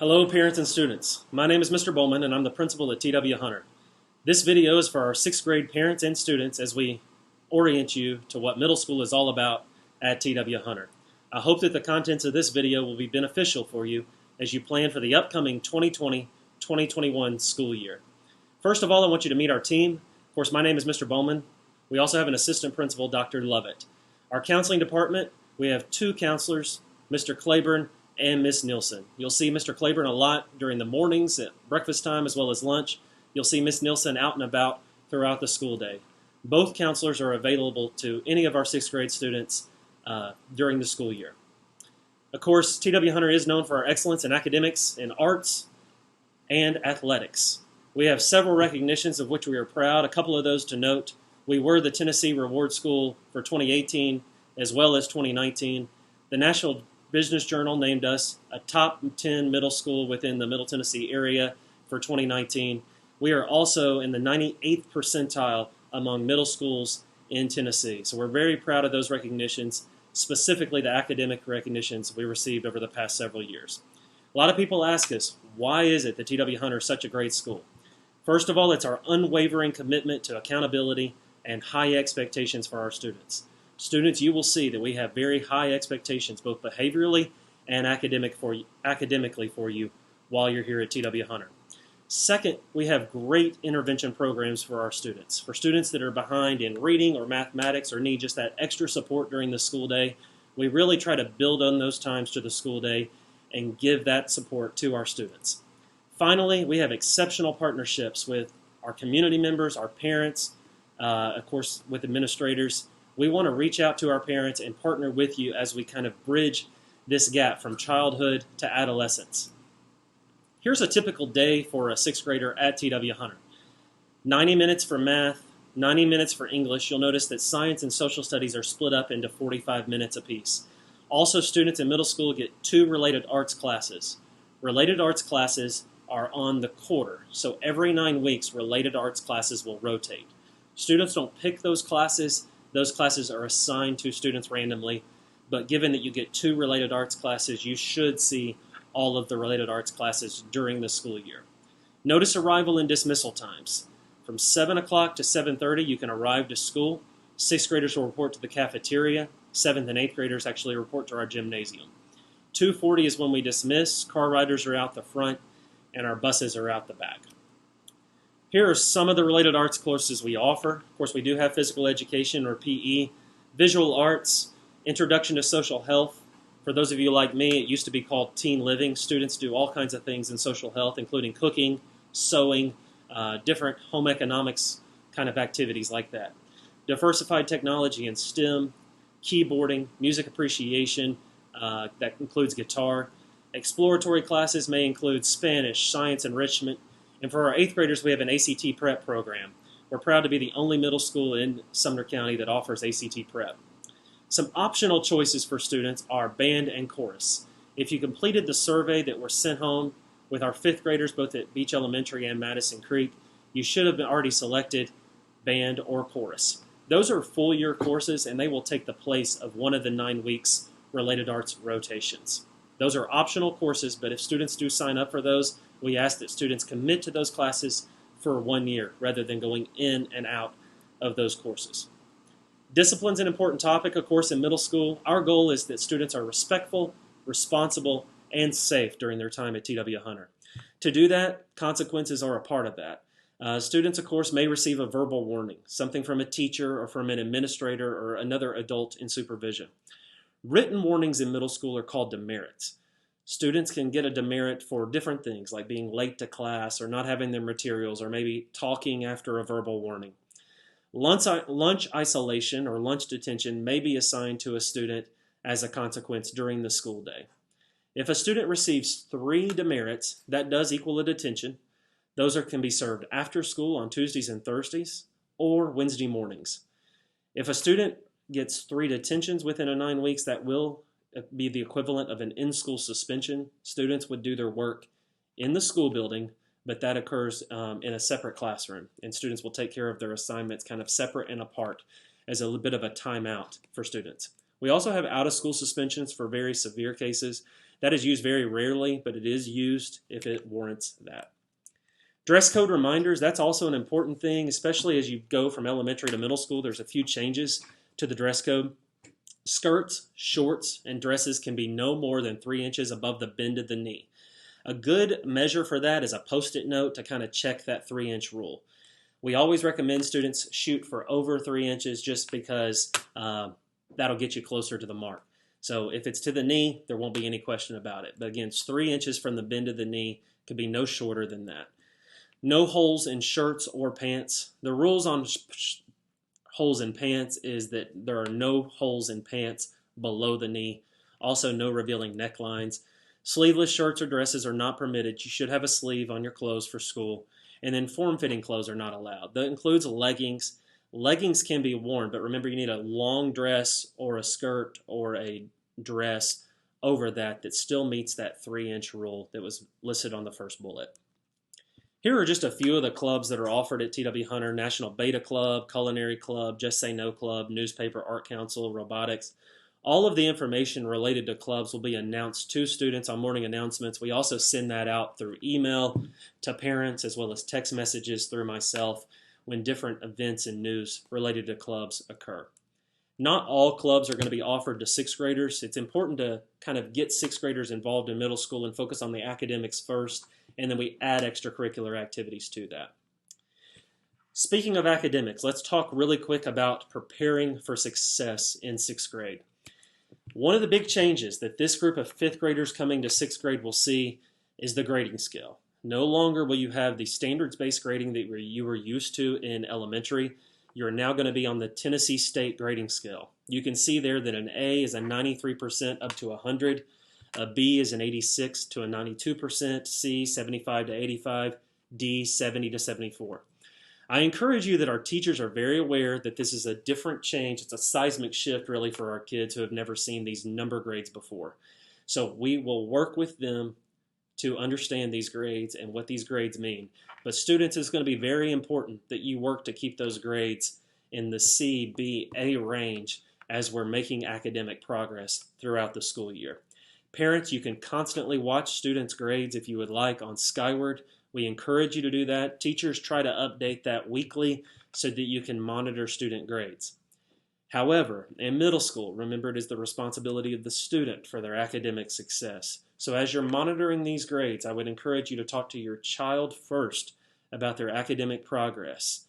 Hello parents and students. My name is Mr. Bowman and I'm the principal at TW Hunter. This video is for our 6th grade parents and students as we orient you to what middle school is all about at TW Hunter. I hope that the contents of this video will be beneficial for you as you plan for the upcoming 2020-2021 school year. First of all, I want you to meet our team. Of course, my name is Mr. Bowman. We also have an assistant principal, Dr. Lovett. Our counseling department, we have 2 counselors, Mr. Claiborne and Miss Nielsen. You'll see Mr. Claiborne a lot during the mornings at breakfast time as well as lunch. You'll see Miss Nielsen out and about throughout the school day. Both counselors are available to any of our 6th grade students during the school year. Of course, TW Hunter is known for our excellence in academics, in arts, and athletics. We have several recognitions of which we are proud. A couple of those to note. We were the Tennessee Reward School for 2018 as well as 2019. The National Business Journal named us a top 10 middle school within the Middle Tennessee area for 2019. We are also in the 98th percentile among middle schools in Tennessee. So we're very proud of those recognitions, specifically the academic recognitions we received over the past several years. A lot of people ask us, why is it that TW Hunter is such a great school? First of all, it's our unwavering commitment to accountability and high expectations for our students. Students, you will see that we have very high expectations, both behaviorally and academically for you while you're here at TW Hunter. Second, we have great intervention programs for our students. For students that are behind in reading or mathematics or need just that extra support during the school day, we really try to build on those times to the school day and give that support to our students. Finally, we have exceptional partnerships with our community members, our parents, of course with administrators. We want to reach out to our parents and partner with you as we kind of bridge this gap from childhood to adolescence. Here's a typical day for a 6th grader at TW Hunter. 90 minutes for math, 90 minutes for English. You'll notice that science and social studies are split up into 45 minutes apiece. Also, students in middle school get 2 related arts classes. Related arts classes are on the quarter, so every 9 weeks related arts classes will rotate. Students don't pick those classes. Those classes are assigned to students randomly, but given that you get 2 related arts classes, you should see all of the related arts classes during the school year. Notice arrival and dismissal times. From 7 o'clock to 7:30, you can arrive to school. 6th graders will report to the cafeteria. 7th and 8th graders actually report to our gymnasium. 2:40 is when we dismiss. Car riders are out the front, and our buses are out the back. Here are some of the related arts courses we offer. Of course, we do have physical education or PE, visual arts, introduction to social health. For those of you like me, it used to be called teen living. Students do all kinds of things in social health, including cooking, sewing, different home economics kind of activities like that. Diversified technology in STEM, keyboarding, music appreciation, that includes guitar. Exploratory classes may include Spanish, science enrichment, and for our 8th graders, we have an ACT prep program. We're proud to be the only middle school in Sumner County that offers ACT prep. Some optional choices for students are band and chorus. If you completed the survey that were sent home with our 5th graders, both at Beach Elementary and Madison Creek, you should have already selected band or chorus. Those are full year courses, and they will take the place of one of the 9 weeks related arts rotations. Those are optional courses, but if students do sign up for those, we ask that students commit to those classes for 1 year rather than going in and out of those courses. Discipline's an important topic, of course, in middle school. Our goal is that students are respectful, responsible, and safe during their time at TW Hunter. To do that, consequences are a part of that. Students, of course, may receive a verbal warning, something from a teacher or from an administrator or another adult in supervision. Written warnings in middle school are called demerits. Students can get a demerit for different things, like being late to class or not having their materials or maybe talking after a verbal warning. Lunch isolation or lunch detention may be assigned to a student as a consequence during the school day. If a student receives 3 demerits, that does equal a detention. Those can be served after school on Tuesdays and Thursdays or Wednesday mornings. If a student gets 3 detentions within a 9 weeks, that will be the equivalent of an in-school suspension. Students would do their work in the school building, but that occurs in a separate classroom, and students will take care of their assignments kind of separate and apart as a little bit of a timeout for students. We also have out-of-school suspensions for very severe cases. That is used very rarely, but it is used if it warrants that. Dress code reminders, that's also an important thing, especially as you go from elementary to middle school. There's a few changes to the dress code. Skirts, shorts, and dresses can be no more than 3 inches above the bend of the knee. A good measure for that is a Post-it note to kind of check that 3-inch rule. We always recommend students shoot for over 3 inches just because that'll get you closer to the mark. So if it's to the knee, there won't be any question about it. But again, it's 3 inches from the bend of the knee, could be no shorter than that. No holes in shirts or pants. The rules on holes in pants is that there are no holes in pants below the knee. Also, no revealing necklines. Sleeveless shirts or dresses are not permitted. You should have a sleeve on your clothes for school. And then form-fitting clothes are not allowed. That includes leggings. Leggings can be worn, but remember you need a long dress or a skirt or a dress over that still meets that 3-inch rule that was listed on the first bullet. Here are just a few of the clubs that are offered at TW Hunter: National Beta Club, Culinary Club, Just Say No Club, Newspaper Art Council, Robotics. All of the information related to clubs will be announced to students on morning announcements. We also send that out through email to parents as well as text messages through myself when different events and news related to clubs occur. Not all clubs are going to be offered to 6th graders. It's important to kind of get 6th graders involved in middle school and focus on the academics first, and then we add extracurricular activities to that. Speaking of academics, let's talk really quick about preparing for success in 6th grade. One of the big changes that this group of 5th graders coming to 6th grade will see is the grading scale. No longer will you have the standards-based grading that you were used to in elementary. You're now going to be on the Tennessee State grading scale. You can see there that an A is a 93% up to 100, a B is an 86 to a 92%, C 75 to 85, D 70 to 74. I encourage you that our teachers are very aware that this is a different change. It's a seismic shift really for our kids who have never seen these number grades before. So we will work with them to understand these grades and what these grades mean. But students, it's going to be very important that you work to keep those grades in the C, B, A range as we're making academic progress throughout the school year. Parents, you can constantly watch students' grades if you would like on Skyward. We encourage you to do that. Teachers try to update that weekly so that you can monitor student grades. However, in middle school, remember it is the responsibility of the student for their academic success. So as you're monitoring these grades, I would encourage you to talk to your child first about their academic progress.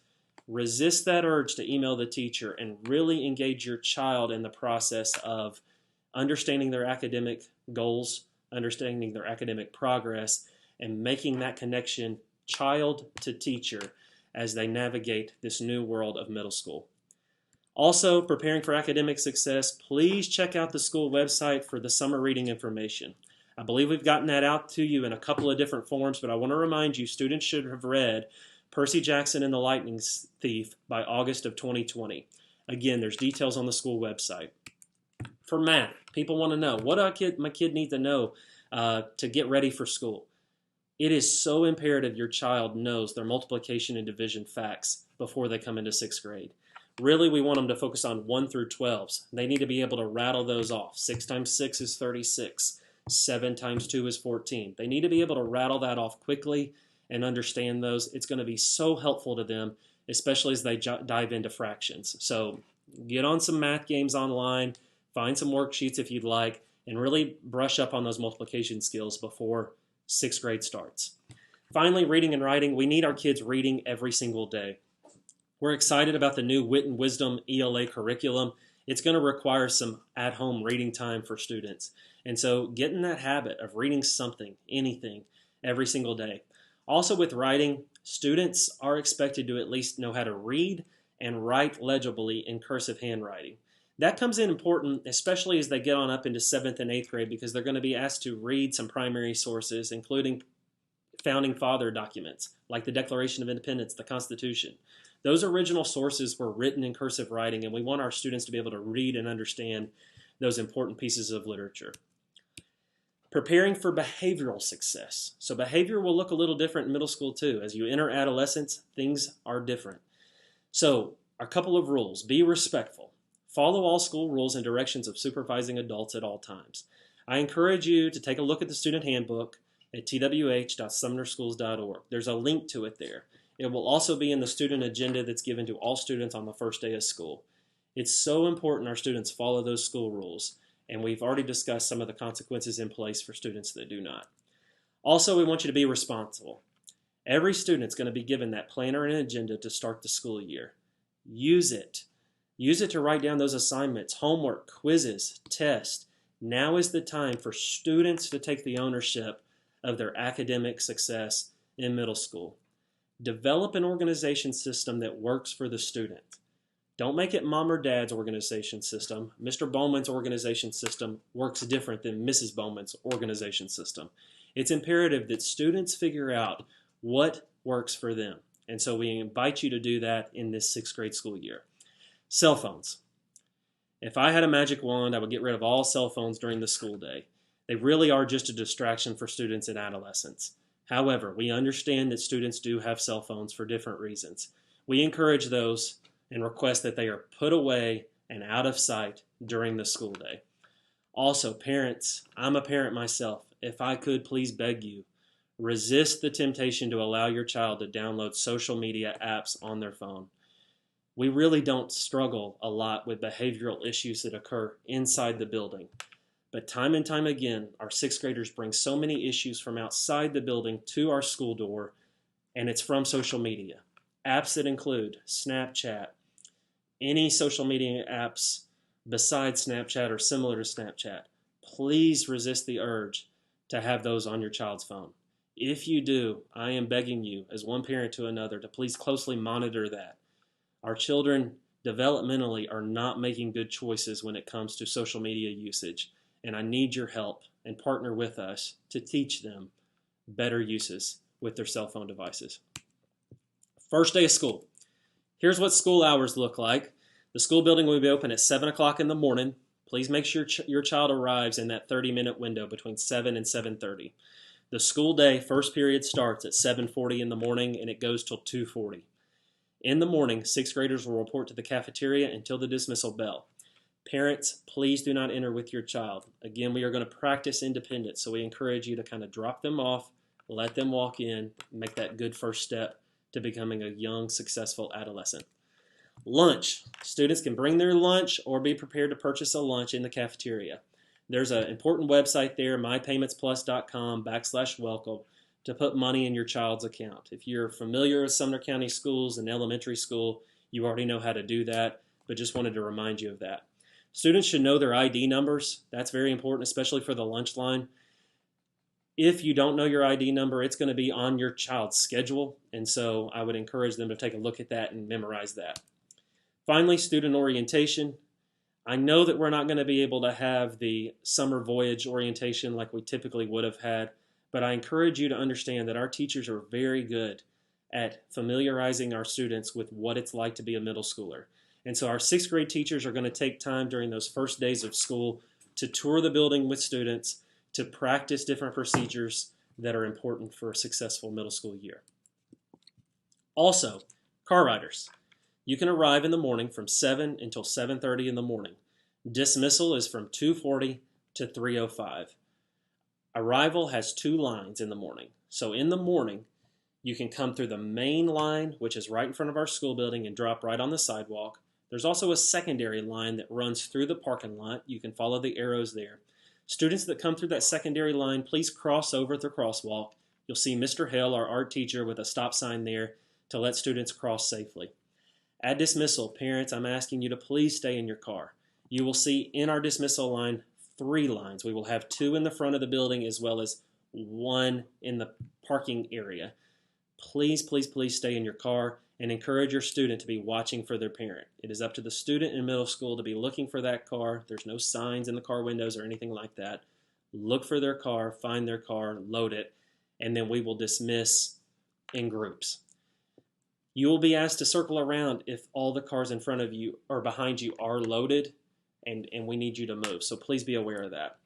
Resist that urge to email the teacher and really engage your child in the process of understanding their academic goals, understanding their academic progress, and making that connection child to teacher as they navigate this new world of middle school. Also, preparing for academic success, please check out the school website for the summer reading information. I believe we've gotten that out to you in a couple of different forms, but I want to remind you, students should have read Percy Jackson and the Lightning Thief by August of 2020. Again, there's details on the school website. For math, people want to know, what do my kid need to know to get ready for school? It is so imperative your child knows their multiplication and division facts before they come into 6th grade. Really, we want them to focus on 1 through 12s. They need to be able to rattle those off. 6 times 6 is 36. 7 times 2 is 14. They need to be able to rattle that off quickly and understand those. It's going to be so helpful to them, especially as they dive into fractions. So get on some math games online, find some worksheets if you'd like, and really brush up on those multiplication skills before 6th grade starts. Finally, reading and writing. We need our kids reading every single day. We're excited about the new Wit and Wisdom ELA curriculum. It's going to require some at-home reading time for students. And so get in that habit of reading something, anything, every single day. Also with writing, students are expected to at least know how to read and write legibly in cursive handwriting. That comes in important, especially as they get on up into 7th and 8th grade, because they're going to be asked to read some primary sources, including founding father documents, like the Declaration of Independence, the Constitution. Those original sources were written in cursive writing, and we want our students to be able to read and understand those important pieces of literature. Preparing for behavioral success. So behavior will look a little different in middle school too. As you enter adolescence, things are different. So a couple of rules. Be respectful. Follow all school rules and directions of supervising adults at all times. I encourage you to take a look at the student handbook at twh.sumnerschools.org. There's a link to it there. It will also be in the student agenda that's given to all students on the first day of school. It's so important our students follow those school rules, and we've already discussed some of the consequences in place for students that do not. Also, we want you to be responsible. Every student's going to be given that planner and agenda to start the school year. Use it. Use it to write down those assignments, homework, quizzes, tests. Now is the time for students to take the ownership of their academic success in middle school. Develop an organization system that works for the student. Don't make it mom or dad's organization system. Mr. Bowman's organization system works different than Mrs. Bowman's organization system. It's imperative that students figure out what works for them. And so we invite you to do that in this 6th grade school year. Cell phones. If I had a magic wand, I would get rid of all cell phones during the school day. They really are just a distraction for students and adolescents. However, we understand that students do have cell phones for different reasons. We encourage those and request that they are put away and out of sight during the school day. Also, parents, I'm a parent myself. If I could, please beg you, resist the temptation to allow your child to download social media apps on their phone. We really don't struggle a lot with behavioral issues that occur inside the building. But time and time again, our 6th graders bring so many issues from outside the building to our school door, and it's from social media. Apps that include Snapchat, any social media apps besides Snapchat or similar to Snapchat. Please resist the urge to have those on your child's phone. If you do, I am begging you, as one parent to another, to please closely monitor that. Our children developmentally are not making good choices when it comes to social media usage, and I need your help and partner with us to teach them better uses with their cell phone devices. First day of school. Here's what school hours look like. The school building will be open at 7 o'clock in the morning. Please make sure your child arrives in that 30-minute window between 7 and 7:30. The school day first period starts at 7:40 in the morning and it goes till 2:40. In the morning, 6th graders will report to the cafeteria until the dismissal bell. Parents, please do not enter with your child. Again, we are going to practice independence, so we encourage you to kind of drop them off, let them walk in, make that good first step to becoming a young, successful adolescent. Lunch. Students can bring their lunch or be prepared to purchase a lunch in the cafeteria. There's an important website there, mypaymentsplus.com/welcome, to put money in your child's account. If you're familiar with Sumner County schools and elementary school, you already know how to do that, but just wanted to remind you of that. Students should know their ID numbers. That's very important, especially for the lunch line. If you don't know your ID number, it's going to be on your child's schedule, and so I would encourage them to take a look at that and memorize that. Finally, student orientation. I know that we're not going to be able to have the summer voyage orientation like we typically would have had, but I encourage you to understand that our teachers are very good at familiarizing our students with what it's like to be a middle schooler. And so our 6th grade teachers are going to take time during those first days of school to tour the building with students, to practice different procedures that are important for a successful middle school year. Also, car riders. You can arrive in the morning from 7 until 7:30 in the morning. Dismissal is from 2:40 to 3:05. Arrival has 2 lines in the morning. So in the morning, you can come through the main line, which is right in front of our school building, and drop right on the sidewalk. There's also a secondary line that runs through the parking lot. You can follow the arrows there. Students that come through that secondary line, please cross over the crosswalk. You'll see Mr. Hill, our art teacher, with a stop sign there to let students cross safely. At dismissal, parents, I'm asking you to please stay in your car. You will see in our dismissal line 3 lines. We will have 2 in the front of the building as well as 1 in the parking area. Please, please, please stay in your car and encourage your student to be watching for their parent. It is up to the student in middle school to be looking for that car. There's no signs in the car windows or anything like that. Look for their car, find their car, load it, and then we will dismiss in groups. You will be asked to circle around if all the cars in front of you or behind you are loaded, and we need you to move. So please be aware of that.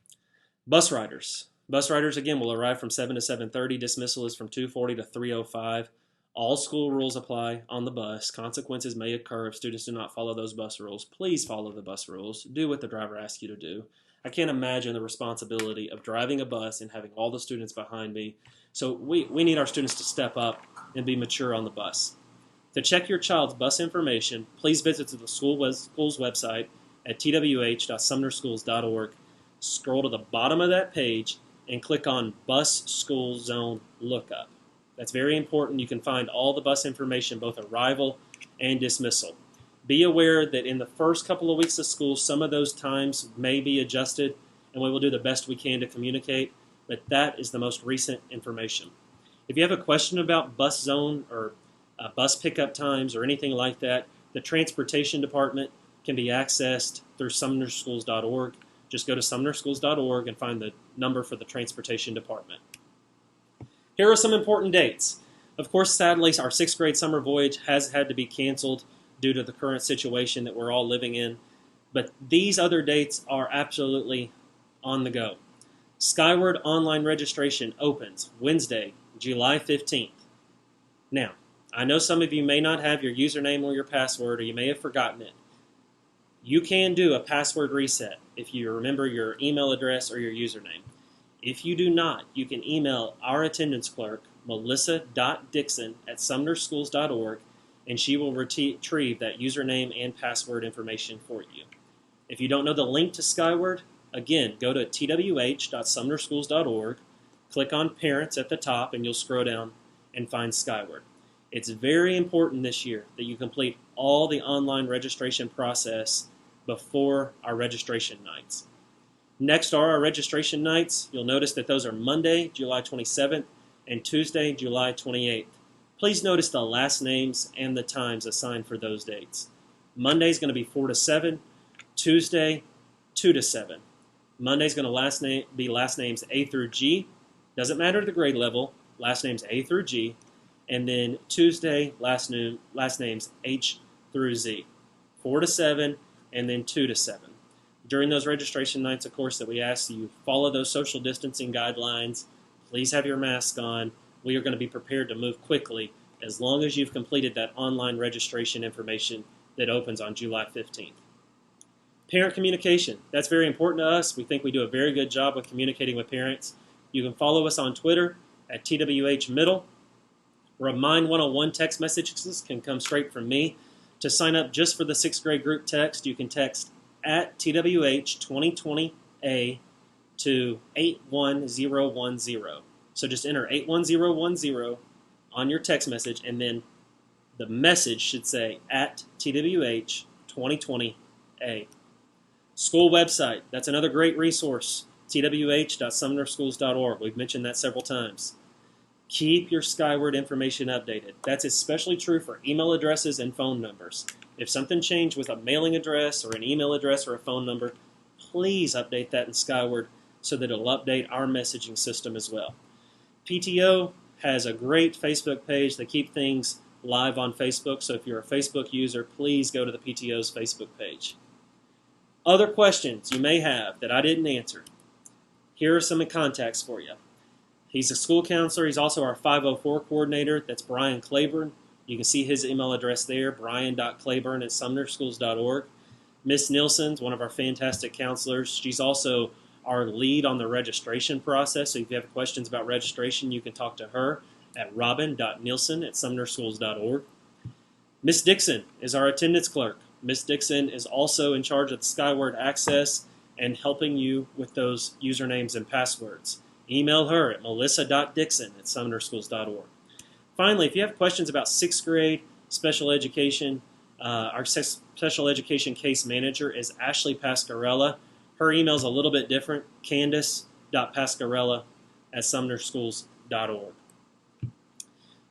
Bus riders. Bus riders, again, will arrive from 7 to 7:30. Dismissal is from 2:40 to 3:05. All school rules apply on the bus. Consequences may occur if students do not follow those bus rules. Please follow the bus rules. Do what the driver asks you to do. I can't imagine the responsibility of driving a bus and having all the students behind me. So we need our students to step up and be mature on the bus. To check your child's bus information, please visit the school's website at twh.sumnerschools.org. Scroll to the bottom of that page and click on Bus School Zone Lookup. That's very important. You can find all the bus information, both arrival and dismissal. Be aware that in the first couple of weeks of school, some of those times may be adjusted, and we will do the best we can to communicate, but that is the most recent information. If you have a question about bus zone or bus pickup times or anything like that, the transportation department can be accessed through sumnerschools.org. Just go to sumnerschools.org and find the number for the transportation department. Here are some important dates. Of course, sadly, our 6th grade summer voyage has had to be canceled due to the current situation that we're all living in. But these other dates are absolutely on the go. Skyward online registration opens Wednesday, July 15th. Now, I know some of you may not have your username or your password, or you may have forgotten it. You can do a password reset if you remember your email address or your username. If you do not, you can email our attendance clerk, melissa.dixon@sumnerschools.org, and she will retrieve that username and password information for you. If you don't know the link to Skyward, again, go to twh.sumnerschools.org, click on Parents at the top, and you'll scroll down and find Skyward. It's very important this year that you complete all the online registration process before our registration nights. Next are our registration nights. You'll notice that those are Monday, July 27th, and Tuesday, July 28th. Please notice the last names and the times assigned for those dates. Monday is going to be 4 to 7, Tuesday 2 to 7. Monday is going to be last names A through G. Doesn't matter the grade level, last names A through G. And then Tuesday, last names H through Z. 4 to 7, and then 2 to 7. During those registration nights, of course, that we ask you follow those social distancing guidelines. Please have your mask on. We are going to be prepared to move quickly as long as you've completed that online registration information that opens on July 15th. Parent communication. That's very important to us. We think we do a very good job with communicating with parents. You can follow us on Twitter at TWH Middle. Remind 101 text messages can come straight from me. To sign up just for the 6th grade group text, you can text at TWH 2020A to 81010. So just enter 81010 on your text message, and then the message should say at TWH 2020A. School website, that's another great resource, twh.sumnerschools.org. We've mentioned that several times. Keep your Skyward information updated. That's especially true for email addresses and phone numbers. If something changed with a mailing address or an email address or a phone number, please update that in Skyward so that it'll update our messaging system as well. PTO has a great Facebook page. They keep things live on Facebook, so if you're a Facebook user, please go to the PTO's Facebook page. Other questions you may have that I didn't answer. Here are some contacts for you. He's a school counselor. He's also our 504 coordinator. That's Brian Claiborne. You can see his email address there, brian.claiborne@sumnerschools.org. Miss Nielsen's one of our fantastic counselors. She's also our lead on the registration process. So if you have questions about registration, you can talk to her at robin.nielsen@sumnerschools.org. Miss Dixon is our attendance clerk. Miss Dixon is also in charge of the Skyward access and helping you with those usernames and passwords. Email her at melissa.dixon@sumnerschools.org. Finally, if you have questions about 6th grade special education, our special education case manager is Ashley Pascarella. Her email is a little bit different, candace.pascarella@sumnerschools.org.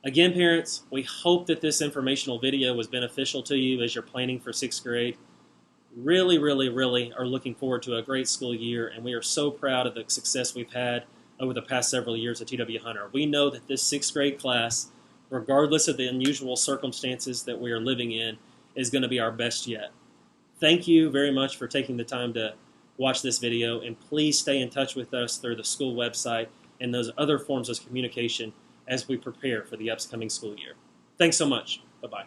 Again, parents, we hope that this informational video was beneficial to you as you're planning for 6th grade. Really, really, really are looking forward to a great school year, and we are so proud of the success we've had over the past several years at TW Hunter. We know that this 6th grade class, regardless of the unusual circumstances that we are living in, is going to be our best yet. Thank you very much for taking the time to watch this video, and please stay in touch with us through the school website and those other forms of communication as we prepare for the upcoming school year. Thanks so much. Bye-bye.